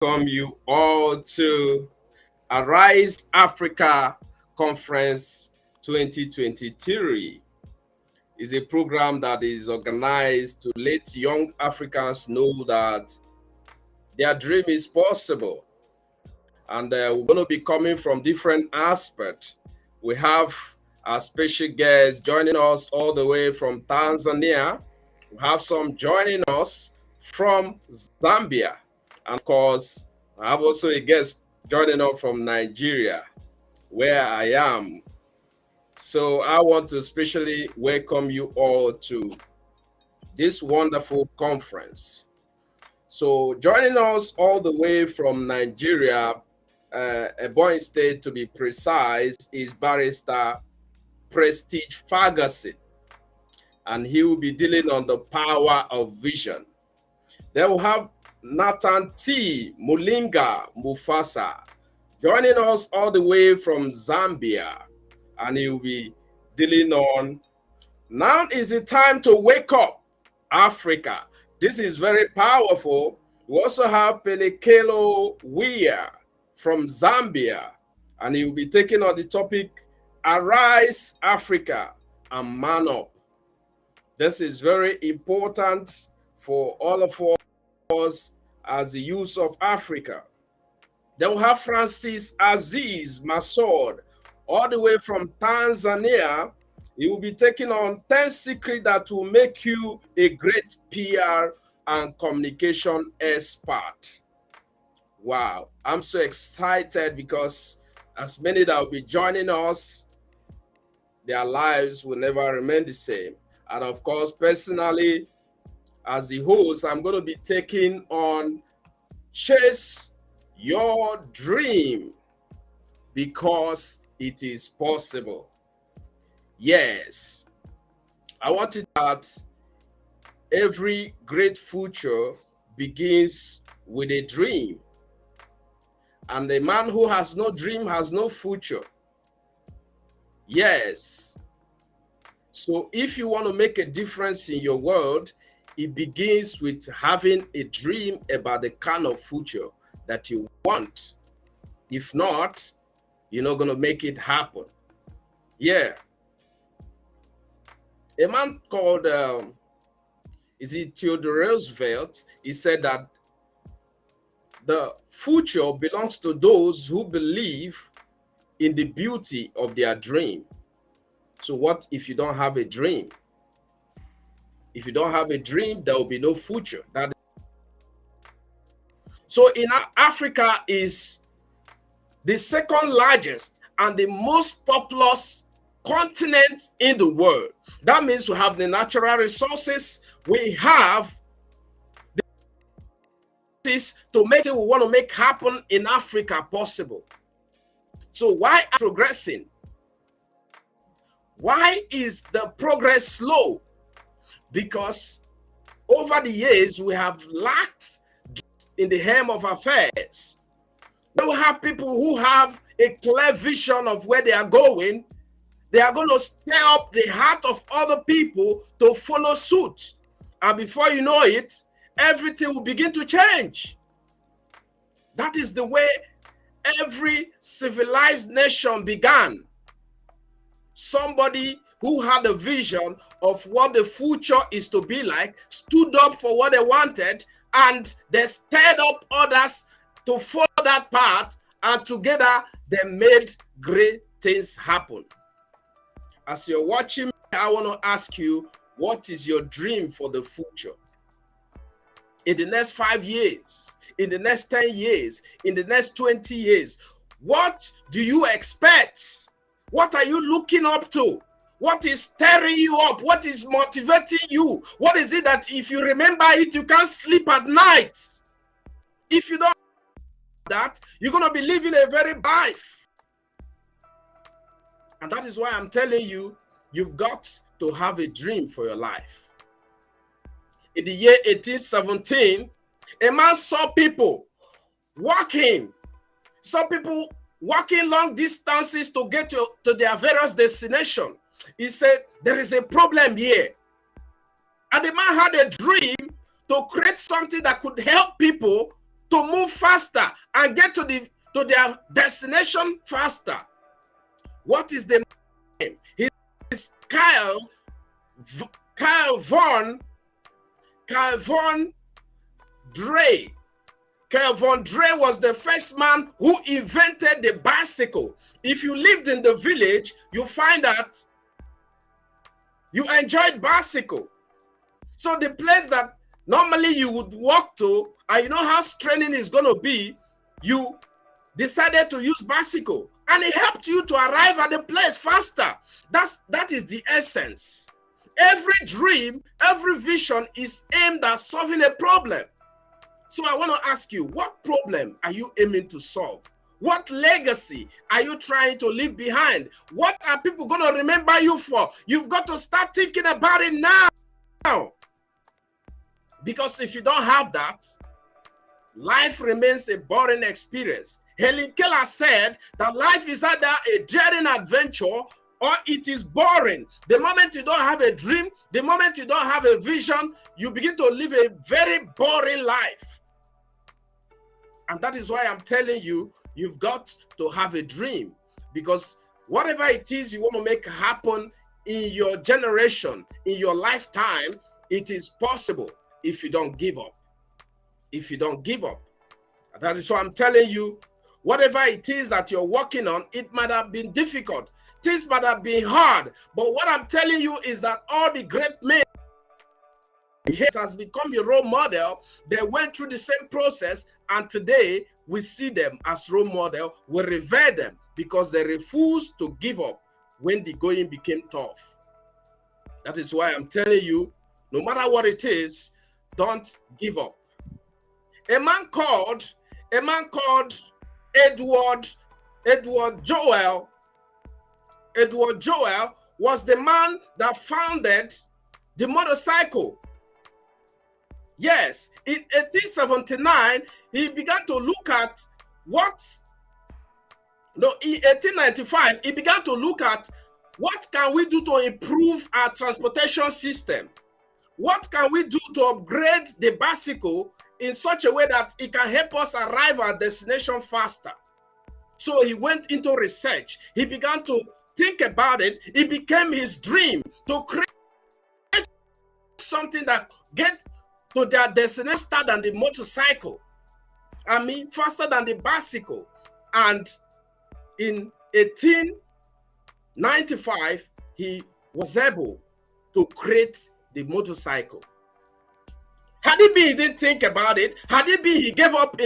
welcome you all to Arise Africa Conference 2023. It's a program that is organized to let young Africans know that their dream is possible. And we're going to be coming from different aspects. We have our special guest joining us all the way from Tanzania. We have some joining us from Zambia. And of course, I have also a guest joining us from Nigeria, where I am. So I want to especially welcome you all to this wonderful conference. So joining us all the way from Nigeria, Ebonyi State to be precise, is Barrister Prestige Ferguson, and he will be dealing on the power of vision. Then we'll have Nathan T. Mulinga Mufasa joining us all the way from Zambia, and he will be dealing on now is the time to wake up, Africa. This is very powerful. We also have Pelekelo Weir from Zambia, and he will be taking on the topic Arise Africa and Man Up. This is very important for all of us as the youth of Africa. Then we have Francis Aziz Masoud, all the way from Tanzania. He will be taking on 10 secrets that will make you a great PR and communication expert. Wow, I'm so excited because as many that will be joining us, their lives will never remain the same. And of course, personally, as the host, I'm going to be taking on Chase Your Dream because it is possible. Yes, I want it that every great future begins with a dream. And a man who has no dream has no future. Yes. So if you want to make a difference in your world, it begins with having a dream about the kind of future that you want. If not, you're not going to make it happen. Yeah. A man called, Theodore Roosevelt, he said that the future belongs to those who believe in the beauty of their dream. So what if you don't have a dream? If you don't have a dream, there will be no future. So in Africa is the second largest and the most populous continent in the world. That means we have the natural resources, we have this to make it we want to make happen in Africa possible. So why progressing? Why is the progress slow? Because over the years we have lacked in the helm of affairs. We have people who have a clear vision of where they are going. They are going to stir up the heart of other people to follow suit. And before you know it, everything will begin to change. That is the way every civilized nation began. Somebody who had a vision of what the future is to be like, stood up for what they wanted, and they stirred up others to follow that path, and together they made great things happen. As you're watching me, I want to ask you, what is your dream for the future? In the next 5 years, in the next 10 years, in the next 20 years, what do you expect? What are you looking up to? What is stirring you up? What is motivating you? What is it that if you remember it, you can't sleep at night? If you don't have that, you're going to be living a very bad life. And that is why I'm telling you, you've got to have a dream for your life. In the year 1817, a man saw people walking, long distances to get to their various destinations. He said, there is a problem here. And the man had a dream to create something that could help people to move faster and get to their destination faster. What is the name? He is Kyle von Dre. Kyle von Dre was the first man who invented the bicycle. If you lived in the village, you find that you enjoyed bicycle. So the place that normally you would walk to, and you know how straining is going to be, you decided to use bicycle, and it helped you to arrive at the place faster. That is the essence. Every dream, every vision is aimed at solving a problem. So I want to ask you, what problem are you aiming to solve? What legacy are you trying to leave behind? What are people going to remember you for? You've got to start thinking about it now. Because if you don't have that, life remains a boring experience. Helen Keller said that life is either a daring adventure or it is boring. The moment you don't have a dream, the moment you don't have a vision, you begin to live a very boring life. And that is why I'm telling you, you've got to have a dream, because whatever it is you want to make happen in your generation, in your lifetime, it is possible if you don't give up. If you don't give up. That is why I'm telling you, whatever it is that you're working on, it might have been difficult. Things might have been hard. But what I'm telling you is that all the great men has become your role model. They went through the same process, and today we see them as role model. We revere them because they refused to give up when the going became tough. That is why I'm telling you, no matter what it is, don't give up. A man called Edward Joel. Edward Joel was the man that founded the motorcycle. Yes, in 1879, he began to look at in 1895, he began to look at what can we do to improve our transportation system? What can we do to upgrade the bicycle in such a way that it can help us arrive at destination faster? So he went into research. He began to think about it. It became his dream to create something that gets to their destination faster than the motorcycle. I mean, faster than the bicycle. And in 1895, he was able to create the motorcycle. Had it been he didn't think about it, had it been he gave up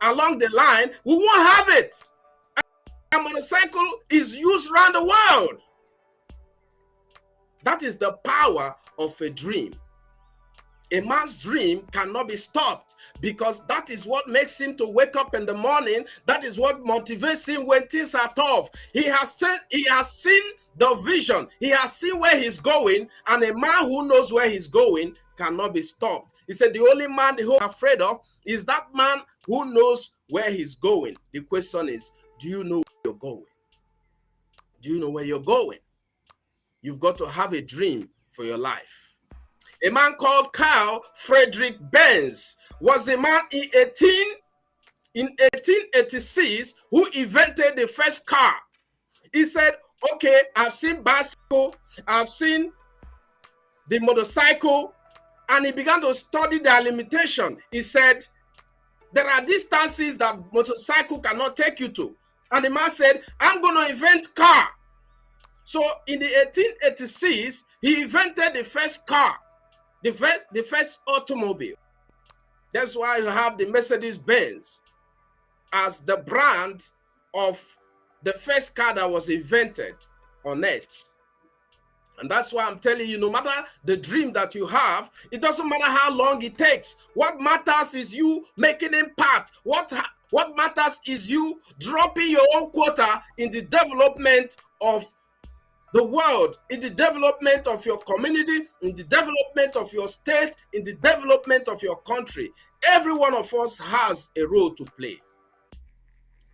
along the line, we won't have it. A motorcycle is used around the world. That is the power of a dream. A man's dream cannot be stopped, because that is what makes him to wake up in the morning. That is what motivates him when things are tough. He has seen the vision. He has seen where he's going, and a man who knows where he's going cannot be stopped. He said the only man who is afraid of is that man who knows where he's going. The question is, do you know where you're going? Do you know where you're going? You've got to have a dream for your life. A man called Carl Frederick Benz was a man in 1886 who invented the first car. He said, okay, I've seen bicycle, I've seen the motorcycle, and he began to study their limitation. He said, there are distances that motorcycle cannot take you to. And the man said, I'm going to invent car. So in the 1886, he invented the first car. The first automobile. That's why you have the Mercedes-Benz as the brand of the first car that was invented on earth. And that's why I'm telling you, no matter the dream that you have, it doesn't matter how long it takes. What matters is you making impact. What matters is you dropping your own quota in the development of the world, in the development of your community, in the development of your state, in the development of your country. Every one of us has a role to play.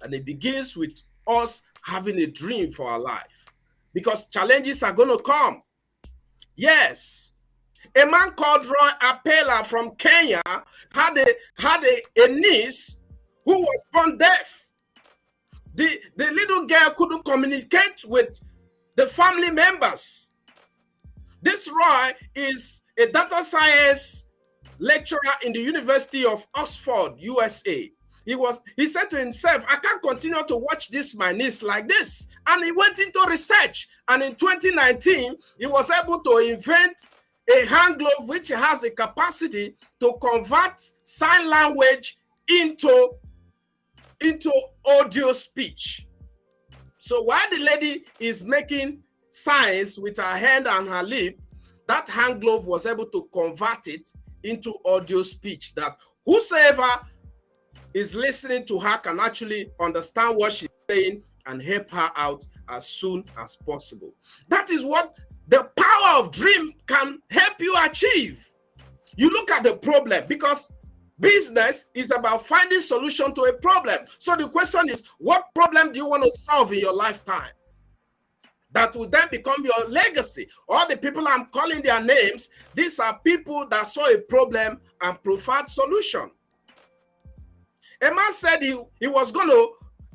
And it begins with us having a dream for our life. Because challenges are going to come. Yes. A man called Roy Apela from Kenya had a niece who was born deaf. The little girl couldn't communicate with the family members. This Roy is a data science lecturer in the University of Oxford, USA. He said to himself, I can't continue to watch this my niece like this. And he went into research. And in 2019, he was able to invent a hand glove which has a capacity to convert sign language into audio speech. So while the lady is making signs with her hand and her lip, that hand glove was able to convert it into audio speech, that whosoever is listening to her can actually understand what she's saying and help her out as soon as possible. That is what the power of dream can help you achieve. You look at the problem, because business is about finding solution to a problem. So the question is, what problem do you want to solve in your lifetime? That will then become your legacy. All the people I'm calling their names, these are people that saw a problem and preferred solution. A man said he was going to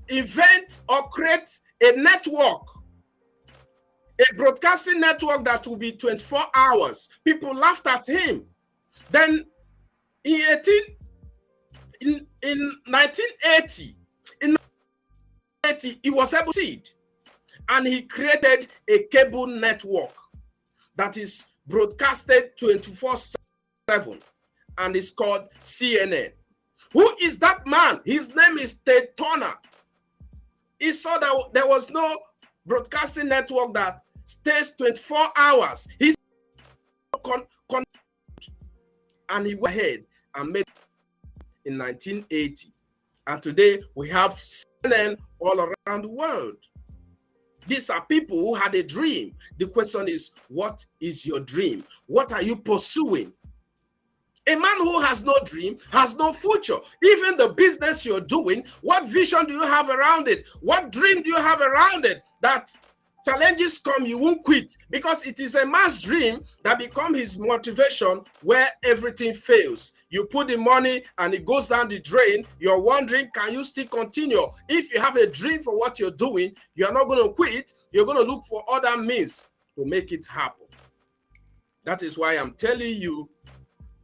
invent or create a network, a broadcasting network that will be 24 hours. People laughed at him. Then in 1980, he was able to succeed, and he created a cable network that is broadcasted 24/7, and it's called CNN. Who is that man? His name is Ted Turner. He saw that there was no broadcasting network that stays 24 hours. He's and he went ahead and made it in 1980. And today we have CNN all around the world. These are people who had a dream. The question is, what is your dream? What are you pursuing? A man who has no dream has no future. Even the business you're doing, what vision do you have around it? What dream do you have around it? That challenges come, you won't quit, because it is a man's dream that becomes his motivation where everything fails. You put the money and it goes down the drain. You're wondering, can you still continue? If you have a dream for what you're doing, you're not going to quit. You're going to look for other means to make it happen. That is why I'm telling you,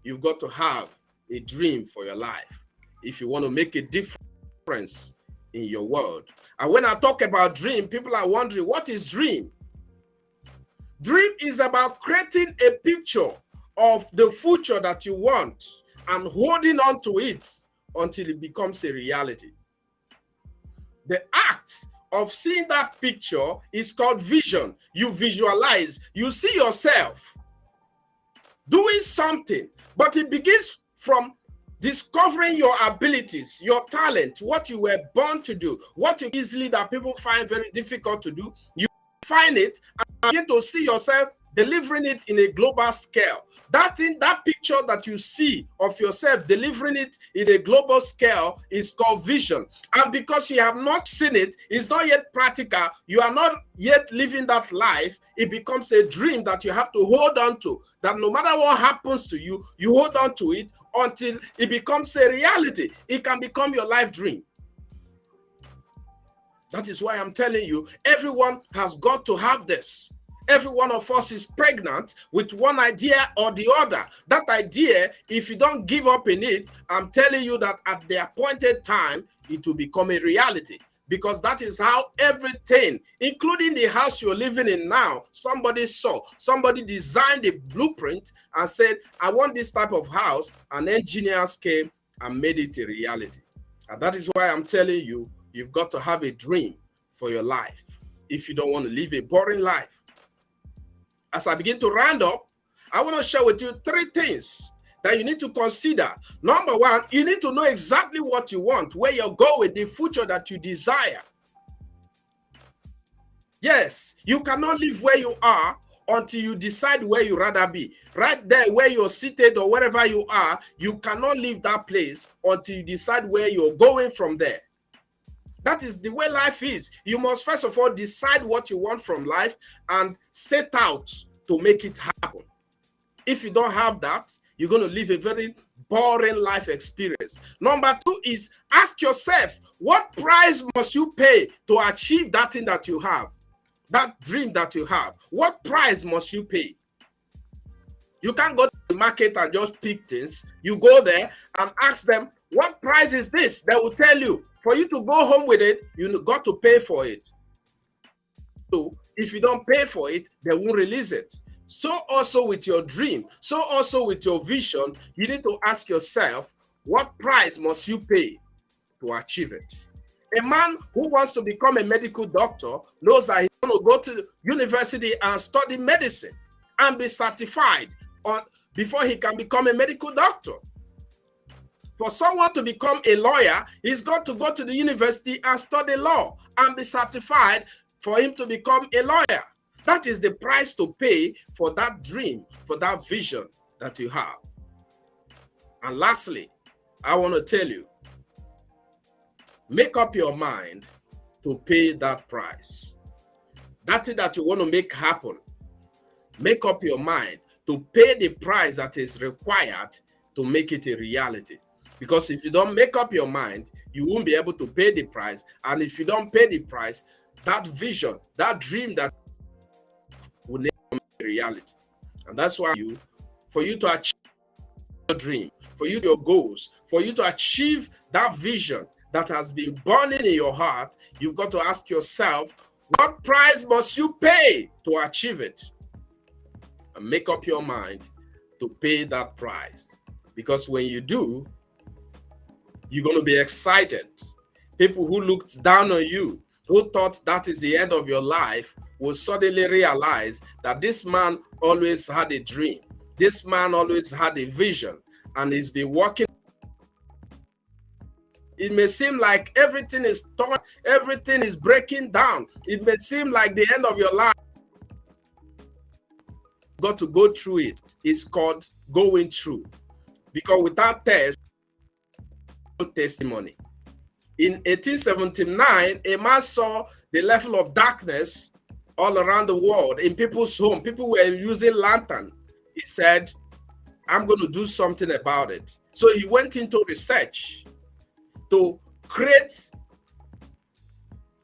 you've got to have a dream for your life if you want to make a difference in your world. And when I talk about dream, people are wondering, what is dream? Dream is about creating a picture of the future that you want and holding on to it until it becomes a reality. The act of seeing that picture is called vision. You visualize, you see yourself doing something, but it begins from discovering your abilities, your talent, what you were born to do, what you easily that people find very difficult to do. You find it and begin to see yourself delivering it in a global scale. That picture that you see of yourself delivering it in a global scale is called vision. And because you have not seen it, it's not yet practical, you are not yet living that life, it becomes a dream that you have to hold on to. That no matter what happens to you, you hold on to it until it becomes a reality. It can become your life dream. That is why I'm telling you, everyone has got to have this. Every one of us is pregnant with one idea or the other. That idea, if you don't give up in it, I'm telling you that at the appointed time, it will become a reality. Because that is how everything, including the house you're living in now, somebody saw, somebody designed a blueprint and said, I want this type of house, and engineers came and made it a reality. And that is why I'm telling you, you've got to have a dream for your life if you don't want to live a boring life. As I begin to round up, I want to share with you 3 things that you need to consider. Number 1, you need to know exactly what you want, where you're going, the future that you desire. Yes, you cannot live where you are until you decide where you rather be. Right there where you're seated or wherever you are, you cannot leave that place until you decide where you're going from there. That is the way life is. You must first of all decide what you want from life and set out to make it happen. If you don't have that, you're going to live a very boring life experience. Number 2 is ask yourself, what price must you pay to achieve that thing that you have, that dream that you have? What price must you pay? You can't go to the market and just pick things. You go there and ask them, what price is this? They will tell you. For you to go home with it, you got to pay for it. So if you don't pay for it, they won't release it. So also with your dream, so also with your vision, you need to ask yourself, what price must you pay to achieve it? A man who wants to become a medical doctor knows that he's going to go to university and study medicine and be certified before he can become a medical doctor. For someone to become a lawyer, he's got to go to the university and study law and be certified for him to become a lawyer. That is the price to pay for that dream, for that vision that you have. And lastly, I want to tell you, make up your mind to pay that price. That is that you want to make happen. Make up your mind to pay the price that is required to make it a reality. Because if you don't make up your mind, you won't be able to pay the price. And if you don't pay the price, that vision, that dream that will never become a reality. And that's why for you to achieve your dream, for you your goals, for you to achieve that vision that has been burning in your heart, you've got to ask yourself, what price must you pay to achieve it? And make up your mind to pay that price. Because when you do, you're going to be excited. People who looked down on you, who thought that is the end of your life, will suddenly realize that this man always had a dream. This man always had a vision, and he's been working. It may seem like everything is torn, everything is breaking down. It may seem like the end of your life. You've got to go through it. It's called going through. Because without test, no testimony. In 1879, a man saw the level of darkness all around the world in people's home. People were using lantern. He said, I'm going to do something about it. So he went into research to create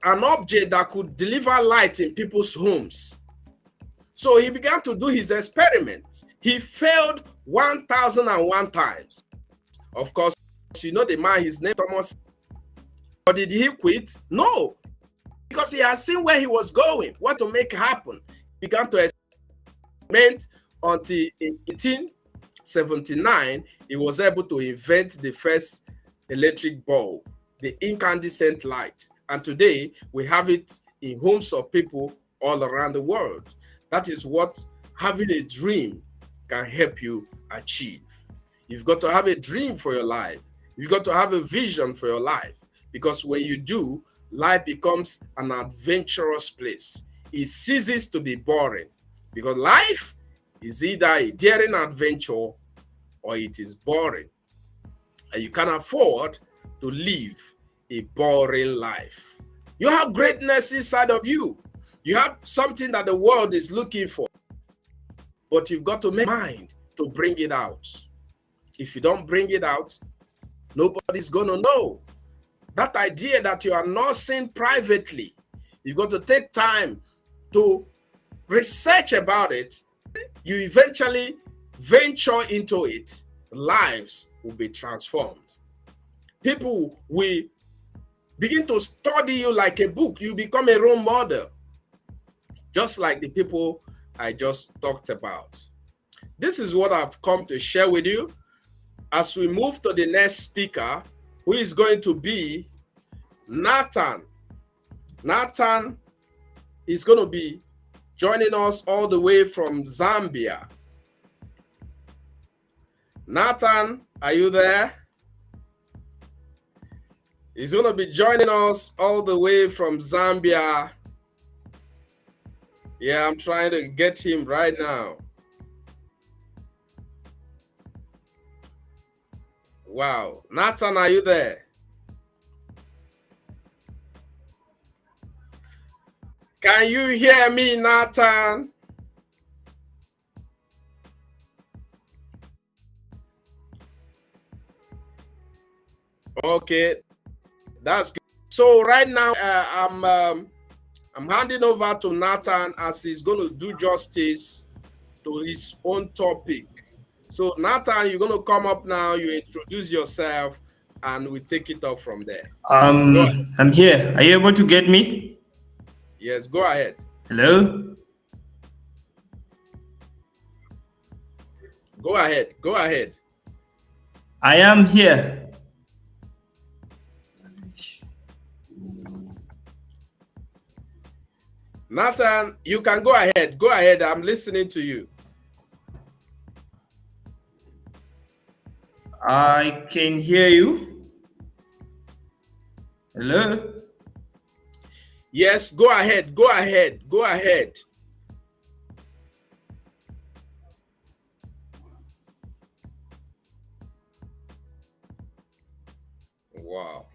an object that could deliver light in people's homes. So he began to do his experiments. He failed 1,001 times. Of course, you know the man, his name Thomas. Or did he quit? No, because he has seen where he was going, what to make happen. He began to experiment until in 1879, he was able to invent the first electric bulb, the incandescent light. And today, we have it in homes of people all around the world. That is what having a dream can help you achieve. You've got to have a dream for your life. You've got to have a vision for your life. Because when you do, life becomes an adventurous place. It ceases to be boring. Because life is either a daring adventure or it is boring. And you can't afford to live a boring life. You have greatness inside of you. You have something that the world is looking for. But you've got to make mind to bring it out. If you don't bring it out, nobody's going to know. That idea that you are nursing privately, you've got to take time to research about it. You eventually venture into it. Lives will be transformed. People will begin to study you like a book. You become a role model, just like the people I just talked about. This is what I've come to share with you. As we move to the next speaker, who is going to be Nathan. Nathan is going to be joining us all the way from Zambia. Nathan, are you there? He's going to be joining us all the way from Zambia. Yeah, I'm trying to get him right now. Wow. Nathan, are you there? Can you hear me, Nathan? Okay, that's good. So right now, I'm handing over to Nathan as he's going to do justice to his own topic. So Nathan, you're going to come up now. You introduce yourself, and we take it up from there. I'm here. Are you able to get me? Yes, go ahead. Hello? Go ahead. Go ahead. I am here. Nathan, you can go ahead. Go ahead. I'm listening to you. I can hear you. Hello? Yes, go ahead. Go ahead. Go ahead. Wow.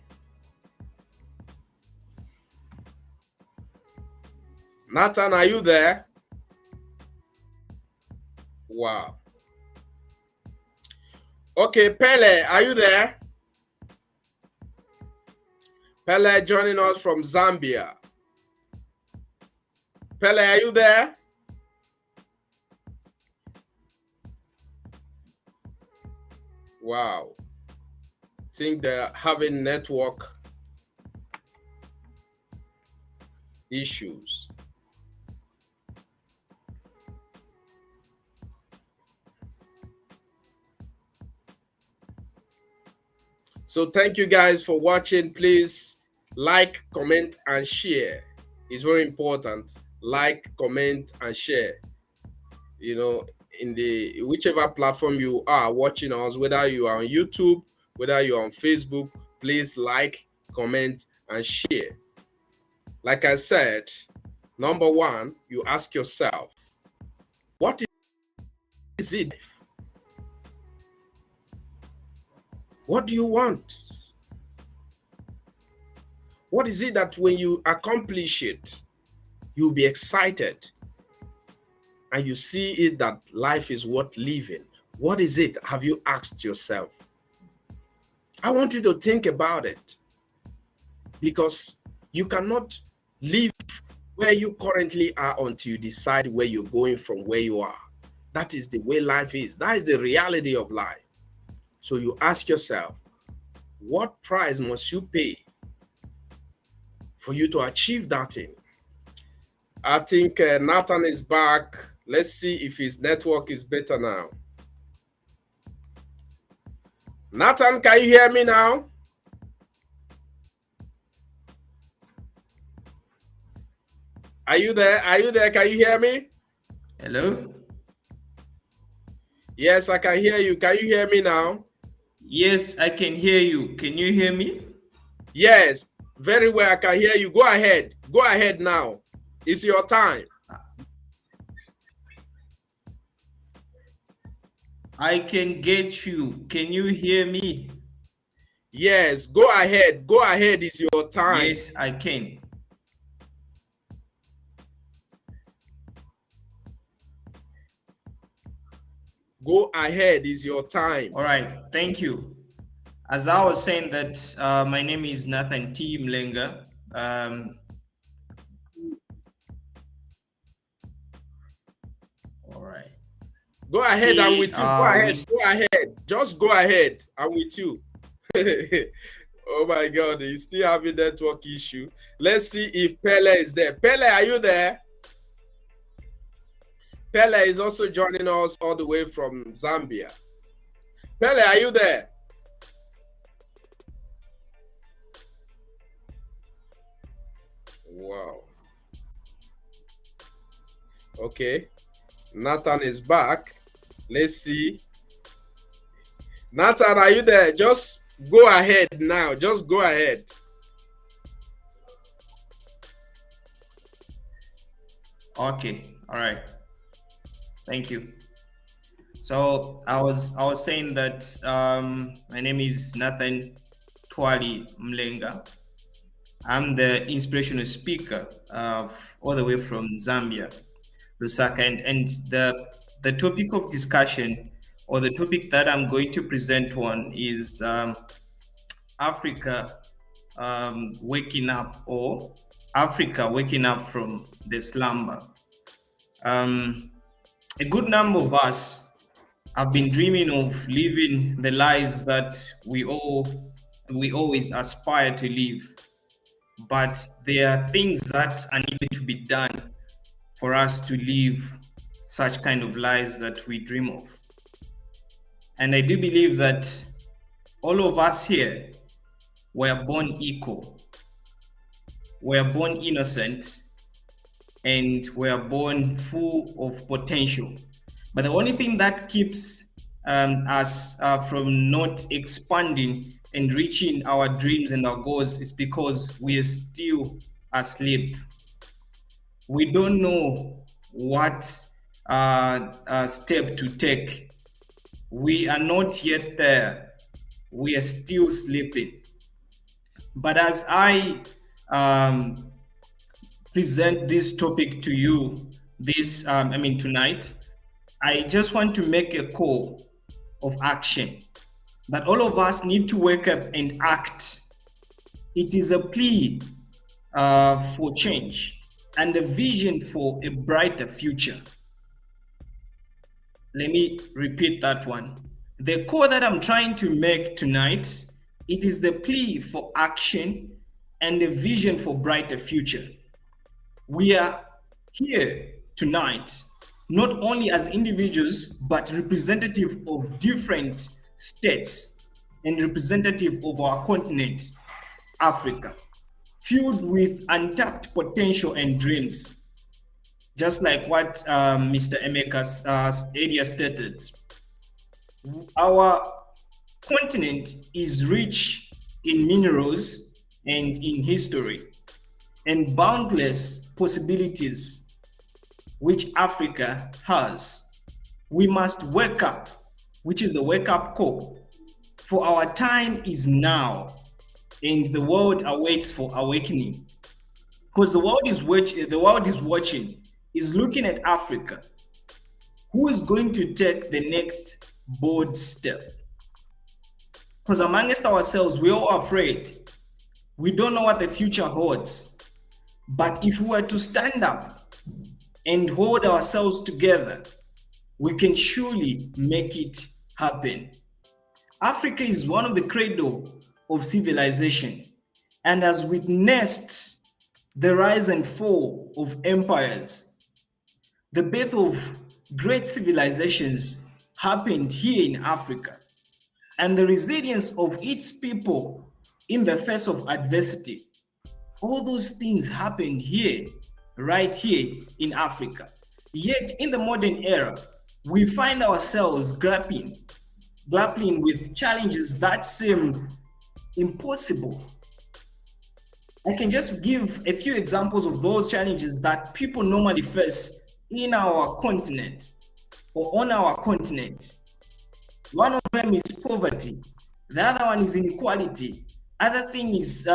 Nathan, are you there? Wow. Okay, Pele, are you there? Pele joining us from Zambia. Pele, are you there? Wow. I think they're having network issues. So thank you guys for watching. Please like, comment, and share. It's very important. Like, comment, and share. You know, in the whichever platform you are watching us, whether you are on YouTube, whether you're on Facebook, please like, comment, and share. Like I said, number one, you ask yourself, what is it? What do you want? What is it that when you accomplish it, you'll be excited and you see it that life is worth living? What is it? Have you asked yourself? I want you to think about it, because you cannot live where you currently are until you decide where you're going from where you are. That is the way life is. That is the reality of life. So you ask yourself, what price must you pay for you to achieve that thing? I think Nathan is back. Let's see if his network is better now. Nathan, can you hear me now? Are you there? Are you there? Can you hear me? Hello? Yes, I can hear you. Can you hear me now? Yes, I can hear you. Can you hear me? Yes, very well. I can hear you. Go ahead. Go ahead now. It's your time. I can get you. Can you hear me? Yes, go ahead. Go ahead. It's your time. Yes, I can. Go ahead. It's your time. All right. Thank you. As I was saying that my name is Nathan T. Mlenga. All right. Go ahead. I'm with you. Go ahead. Go ahead. Just go ahead. I'm with you. Oh my God. He's still having network issue. Let's see if Pele is there. Pele, are you there? Pele is also joining us all the way from Zambia. Pele, are you there? Wow. Okay. Nathan is back. Let's see. Nathan, are you there? Just go ahead now. Just go ahead. Okay. All right. Thank you. So I was saying that my name is Nathan Twali Mlenga. I'm the inspirational speaker all the way from Zambia, Lusaka, and the topic of discussion, or the topic that I'm going to present on, is Africa waking up, or Africa waking up from the slumber. A good number of us have been dreaming of living the lives that we always aspire to live, but there are things that are needed to be done for us to live such kind of lives that we dream of. And I do believe that all of us here were born equal, were born innocent, and were born full of potential. But the only thing that keeps us from not expanding and reaching our dreams and our goals is because we are still asleep. We don't know what step to take. We are not yet there. We are still sleeping. But as I present this topic to you tonight, I just want to make a call of action that all of us need to wake up and act. It is a plea for change and a vision for a brighter future. Let me repeat that one. The call that I'm trying to make tonight, it is the plea for action and a vision for brighter future. We are here tonight, not only as individuals, but representative of different states and representative of our continent, Africa, filled with untapped potential and dreams. Just like what Mr. Emeka's earlier stated, our continent is rich in minerals and in history and boundless possibilities which Africa has. We must wake up, which is a wake-up call, for our time is now and the world awaits for awakening. Because the world is watching, is looking at Africa. Who is going to take the next bold step? Because amongst ourselves, we're all afraid. We don't know what the future holds. But if we were to stand up and hold ourselves together, we can surely make it happen. Africa is one of the cradle of civilization and has witnessed the rise and fall of empires. The birth of great civilizations happened here in Africa, and the resilience of its people in the face of adversity. All those things happened here, right here in Africa. Yet in the modern era, we find ourselves grappling with challenges that seem impossible. I can just give a few examples of those challenges that people normally face in our continent or on our continent. One of them is poverty. The other one is inequality. Other thing is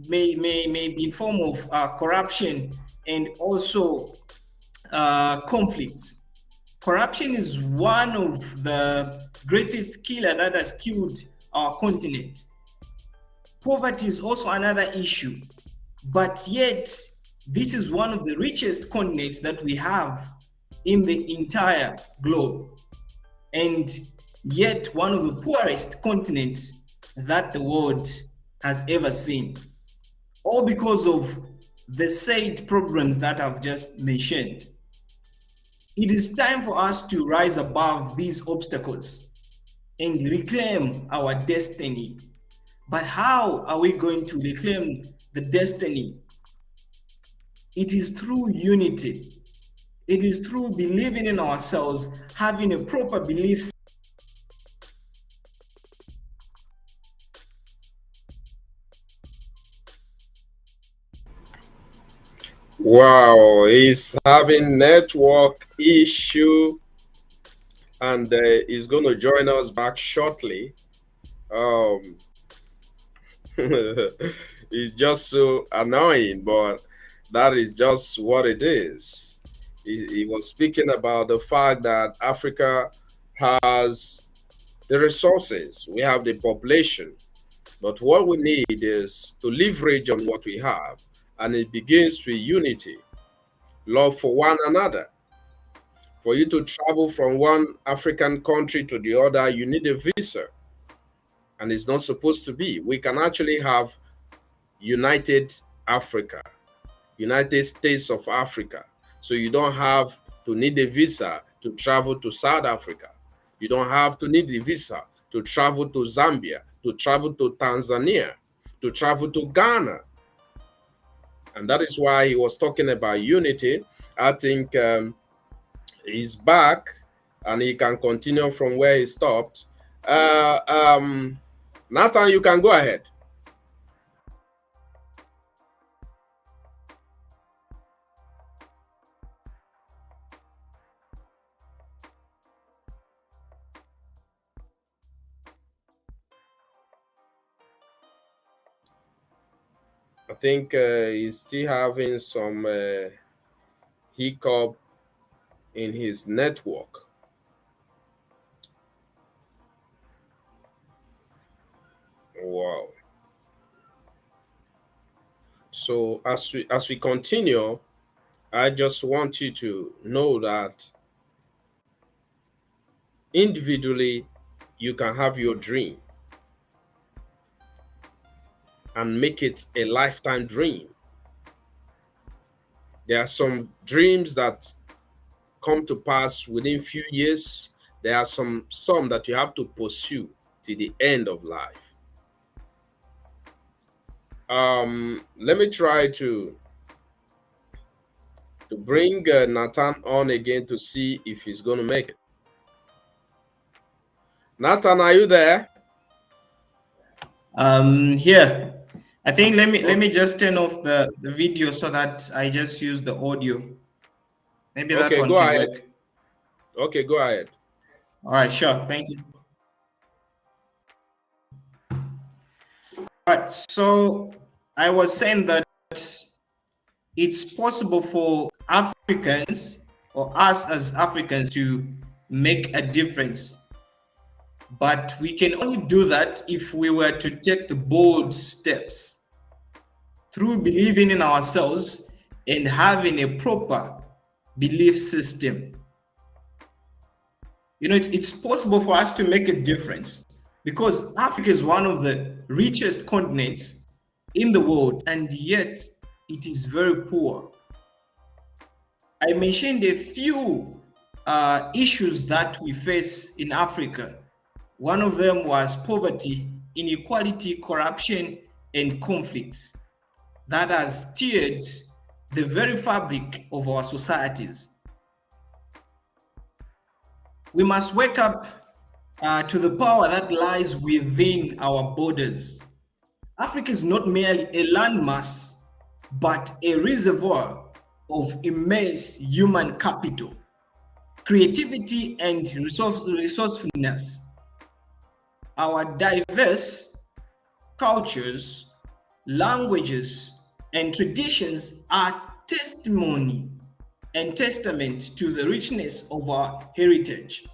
may be in form of corruption and also conflicts. Corruption is one of the greatest killer that has killed our continent. Poverty is also another issue, but yet this is one of the richest continents that we have in the entire globe, and yet one of the poorest continents that the world has ever seen, all because of the said problems that I've just mentioned. It is time for us to rise above these obstacles and reclaim our destiny. But how are we going to reclaim the destiny? It is through unity. It is through believing in ourselves, having a proper belief. Wow, he's having network issue and he's going to join us back shortly. It's just so annoying, but that is just what it is. He was speaking about the fact that Africa has the resources, we have the population, But what we need is to leverage on what we have, and it begins with unity, love for one another. For you to travel from one African country to the other, you need a visa, and it's not supposed to be. We can actually have United Africa, United States of Africa. So you don't have to need a visa to travel to South Africa. You don't have to need a visa to travel to Zambia, to travel to Tanzania, to travel to Ghana. And that is why he was talking about unity. I think he's back and he can continue from where he stopped. Nathan, you can go ahead. I think he's still having some hiccup in his network. Wow. So as we continue, I just want you to know that individually you can have your dream and make it a lifetime dream. There are some dreams that come to pass within few years. There are some that you have to pursue to the end of life. Let me try to bring Nathan on again to see if he's going to make it. Nathan, are you there? Here. I think let me just turn off the video so that I just use the audio. Maybe that one can work. Okay, go ahead. All right, sure. Thank you. All right, so I was saying that it's possible for Africans or us as Africans to make a difference. But we can only do that if we were to take the bold steps through believing in ourselves and having a proper belief system. You know, it's possible for us to make a difference because Africa is one of the richest continents in the world, and yet it is very poor. I mentioned a few issues that we face in Africa. One of them was poverty, inequality, corruption, and conflicts that has steered the very fabric of our societies. We must wake up to the power that lies within our borders. Africa is not merely a landmass, but a reservoir of immense human capital, creativity, and resourcefulness. Our diverse cultures, languages, and traditions are testimony and testament to the richness of our heritage.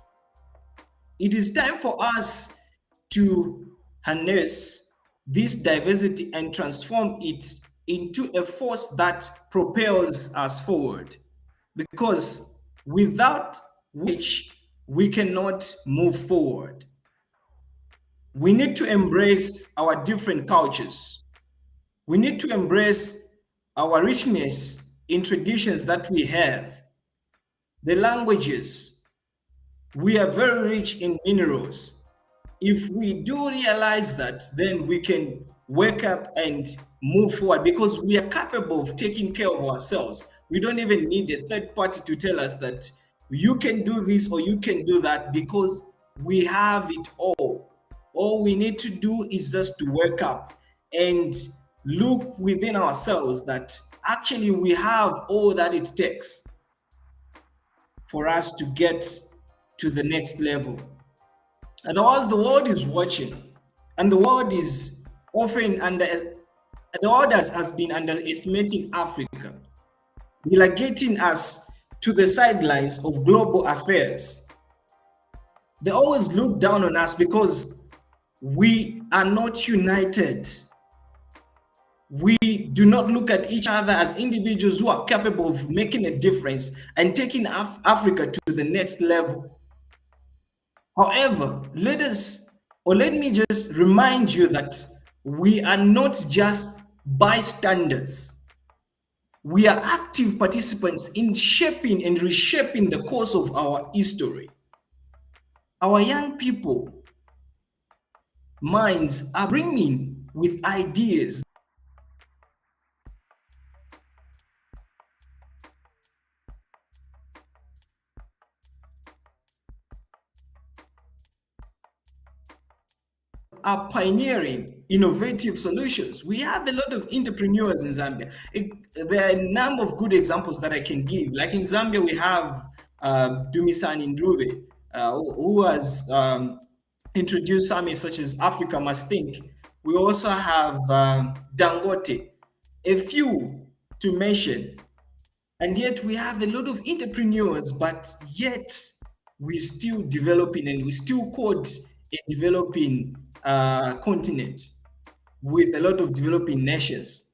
It is time for us to harness this diversity and transform it into a force that propels us forward, because without which we cannot move forward. We need to embrace our different cultures. We need to embrace our richness in traditions that we have. The languages, we are very rich in minerals. If we do realize that, then we can wake up and move forward because we are capable of taking care of ourselves. We don't even need a third party to tell us that you can do this or you can do that, because we have it all. All we need to do is just to wake up and look within ourselves that actually we have all that it takes for us to get to the next level. Otherwise, the world is watching, and the world is often the world has been underestimating Africa, relegating us to the sidelines of global affairs. They always look down on us because we are not united. We do not look at each other as individuals who are capable of making a difference and taking Africa to the next level. However, let me just remind you that we are not just bystanders. We are active participants in shaping and reshaping the course of our history. Our young people minds are brimming with ideas are pioneering innovative solutions. We have a lot of entrepreneurs in Zambia. There are a number of good examples that I can give. Like in Zambia, we have Dumisani Ndruve, who has introduced summits such as Africa Must Think. We also have Dangote, a few to mention. And yet we have a lot of entrepreneurs, but yet we're still developing, and we're still called a developing continent with a lot of developing nations.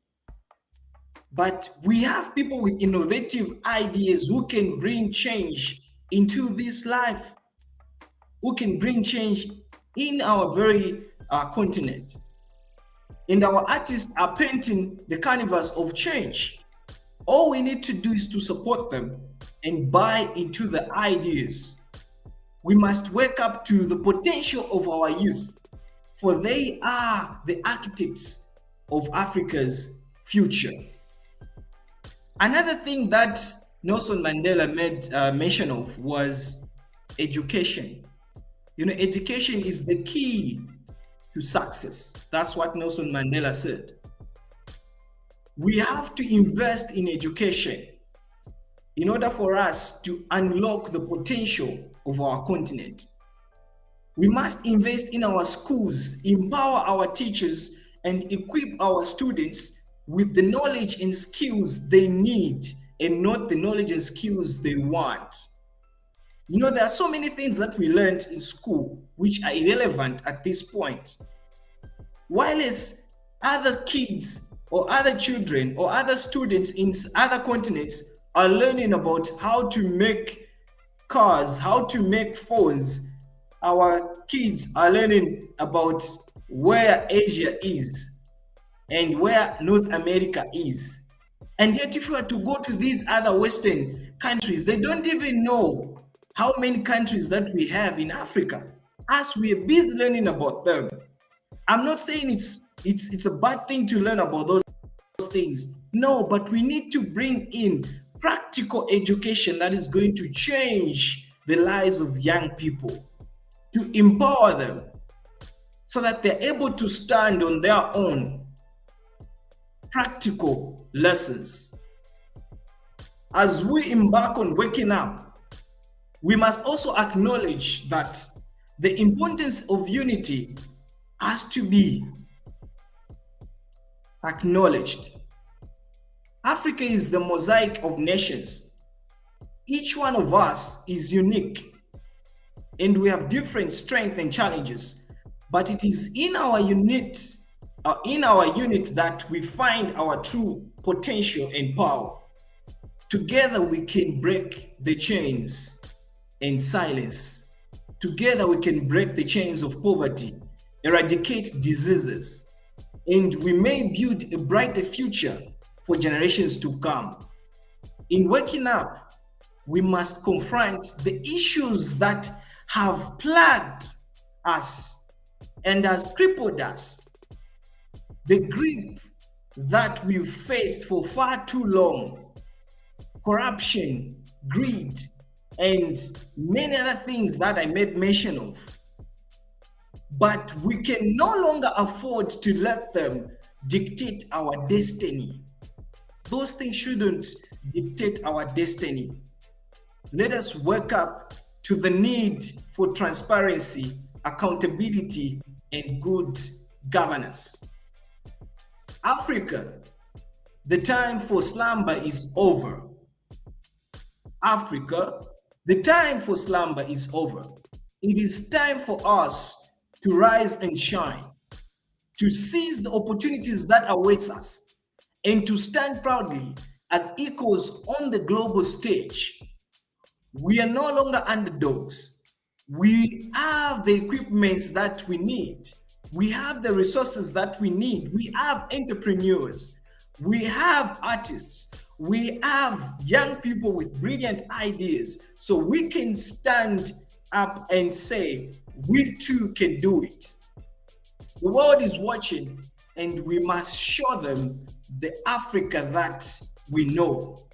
But we have people with innovative ideas who can bring change into this life, who can bring change in our very continent. And our artists are painting the canvas of change. All we need to do is to support them and buy into the ideas. We must wake up to the potential of our youth, for they are the architects of Africa's future. Another thing that Nelson Mandela made mention of was education. You know, education is the key to success. That's what Nelson Mandela said. We have to invest in education in order for us to unlock the potential of our continent. We must invest in our schools, empower our teachers, and equip our students with the knowledge and skills they need, and not the knowledge and skills they want. You know, there are so many things that we learned in school which are irrelevant at this point. While as other kids or other children or other students in other continents are learning about how to make cars, how to make phones, our kids are learning about where Asia is and where North America is. And yet, if you are to go to these other Western countries, they don't even know how many countries that we have in Africa, as we are busy learning about them. I'm not saying it's a bad thing to learn about those things. No, but we need to bring in practical education that is going to change the lives of young people, to empower them so that they're able to stand on their own. Practical lessons. As we embark on waking up, we must also acknowledge that the importance of unity has to be acknowledged. Africa is the mosaic of nations. Each one of us is unique, and we have different strengths and challenges, but it is in our unit that we find our true potential and power. Together we can break the chains and silence. Together we can break the chains of poverty, eradicate diseases, and we may build a brighter future for generations to come. In waking up, we must confront the issues that have plagued us and has crippled us. The grip that we've faced for far too long, corruption, greed, and many other things that I made mention of. But we can no longer afford to let them dictate our destiny. Those things shouldn't dictate our destiny. Let us wake up to the need for transparency, accountability, and good governance. Africa, the time for slumber is over. Africa, the time for slumber is over. It is time for us to rise and shine, to seize the opportunities that awaits us, and to stand proudly as equals on the global stage. We are no longer underdogs. We have the equipments that we need. We have the resources that we need. We have entrepreneurs. We have artists. We have young people with brilliant ideas. So we can stand up and say, we too can do it. The world is watching, and we must show them the Africa that we know,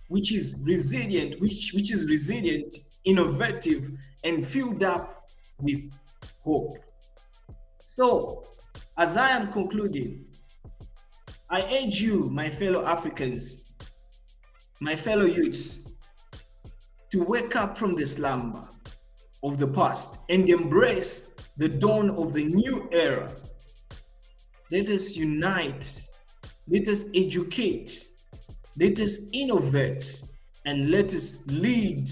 which is resilient, which is resilient, innovative, and filled up with hope. So, as I am concluding, I urge you, my fellow Africans, my fellow youths, to wake up from the slumber of the past and embrace the dawn of the new era. Let us unite, let us educate, let us innovate, and let us lead.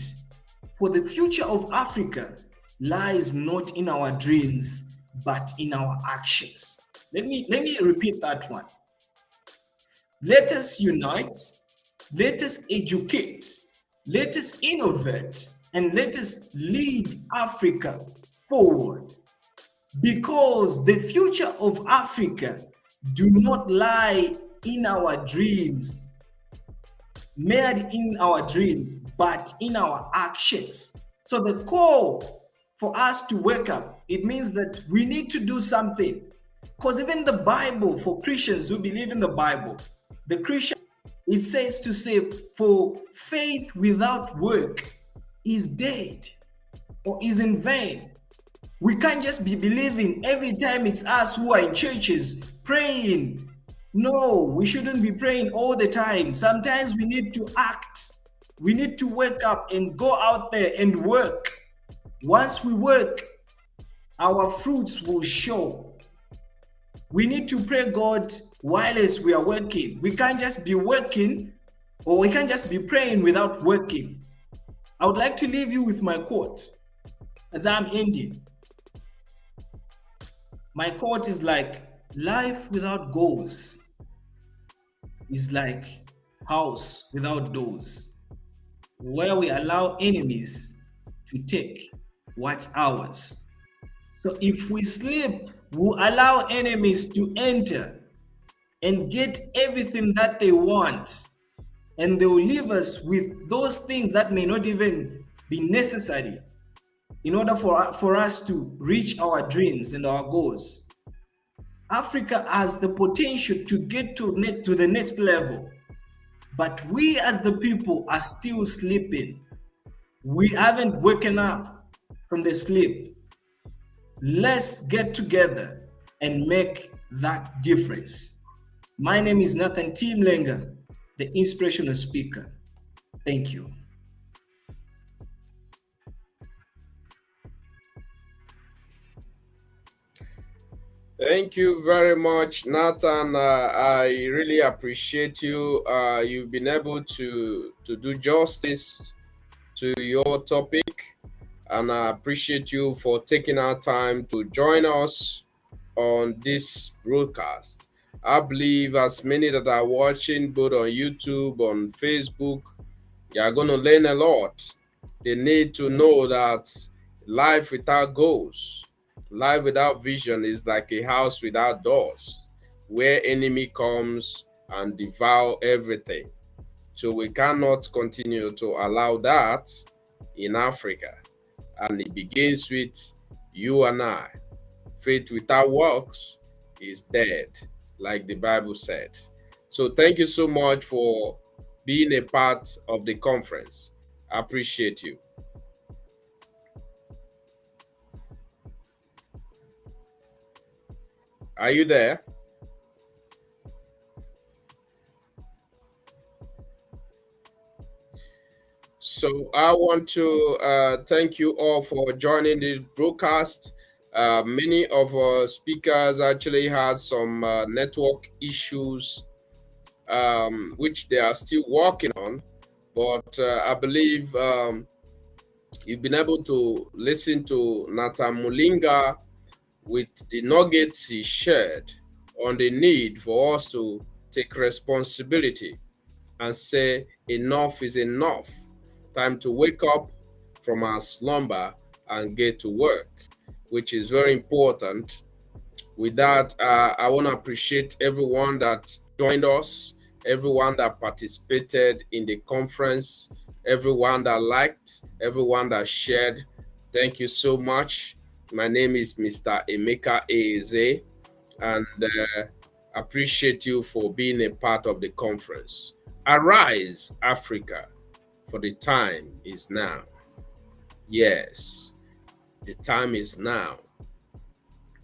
For the future of Africa lies not in our dreams, but in our actions. Let me repeat that one. Let us unite, let us educate, let us innovate, and let us lead Africa forward. Because the future of Africa do not lie in our dreams, made in our dreams, but in our actions. So the call for us to wake up, it means that we need to do something. Because even the Bible, for Christians who believe in the Bible, the Christian, it says to say, for faith without work is dead or is in vain. We can't just be believing every time it's us who are in churches praying. No, we shouldn't be praying all the time. Sometimes we need to act. We need to wake up and go out there and work. Once we work, our fruits will show. We need to pray God while as we are working. We can't just be working, or we can't just be praying without working. I would like to leave you with my quote as I'm ending. My quote is like, life without goals is like house without doors, where we allow enemies to take what's ours. So if we sleep, we'll allow enemies to enter and get everything that they want, and they will leave us with those things that may not even be necessary in order for us to reach our dreams and our goals. Africa has the potential to get to the next level, but we as the people are still sleeping. We haven't woken up from the sleep. Let's get together and make that difference. My name is Nathan T. Mlenga, the inspirational speaker. Thank you. Thank you very much, Nathan. I really appreciate you. You've been able to do justice to your topic, and I appreciate you for taking our time to join us on this broadcast. I believe as many that are watching both on YouTube, on Facebook, you are going to learn a lot. They need to know that life without goals, life without vision is like a house without doors, where enemy comes and devour everything. So we cannot continue to allow that in Africa. And it begins with you and I. Faith without works is dead, like the Bible said. So thank you so much for being a part of the conference. I appreciate you. Are you there? So I want to thank you all for joining the broadcast. Many of our speakers actually had some network issues, which they are still working on. But I believe you've been able to listen to Nathan Mulinga with the nuggets he shared on the need for us to take responsibility and say enough is enough. Time to wake up from our slumber and get to work, which is very important. With that, I want to appreciate everyone that joined us, everyone that participated in the conference, everyone that liked, everyone that shared. Thank you so much. My name is Mr. Emeka Eze, and appreciate you for being a part of the conference. Arise, Africa, for the time is now. Yes, the time is now.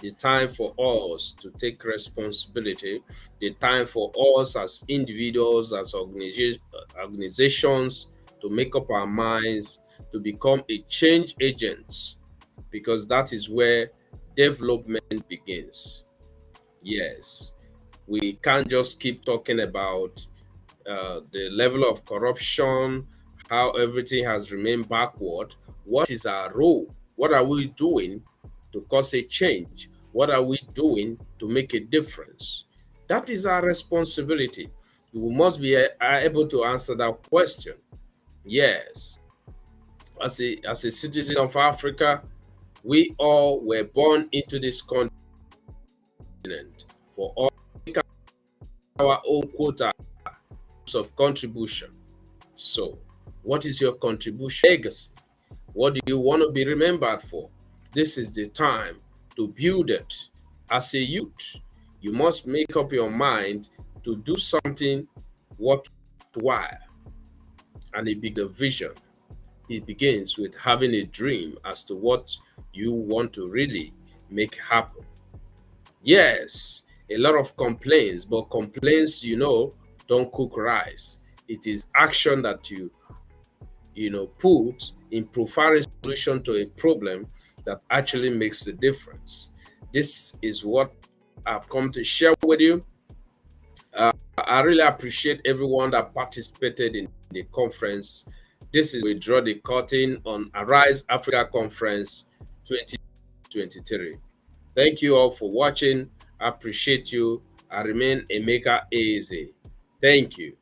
The time for us to take responsibility, the time for us as individuals, as organizations, to make up our minds, to become a change agents, because that is where development begins. Yes, we can't just keep talking about the level of corruption, how everything has remained backward. What is our role? What are we doing to cause a change? What are we doing to make a difference? That is our responsibility. We must be able to answer that question. Yes, as a citizen of Africa, we all were born into this continent for all our own quota of contribution. So, what is your contribution legacy? What do you want to be remembered for? This is the time to build it. As a youth, you must make up your mind to do something worthwhile. And it begins the vision. It begins with having a dream as to what you want to really make happen. Yes, a lot of complaints, but complaints, don't cook rice. It is action that you put in providing solution to a problem that actually makes the difference. This is what I've come to share with you. I really appreciate everyone that participated in the conference. This is we draw the curtain on Arise Africa Conference 2023. Thank you all for watching. I appreciate you. I remain Emeka Eze. Thank you.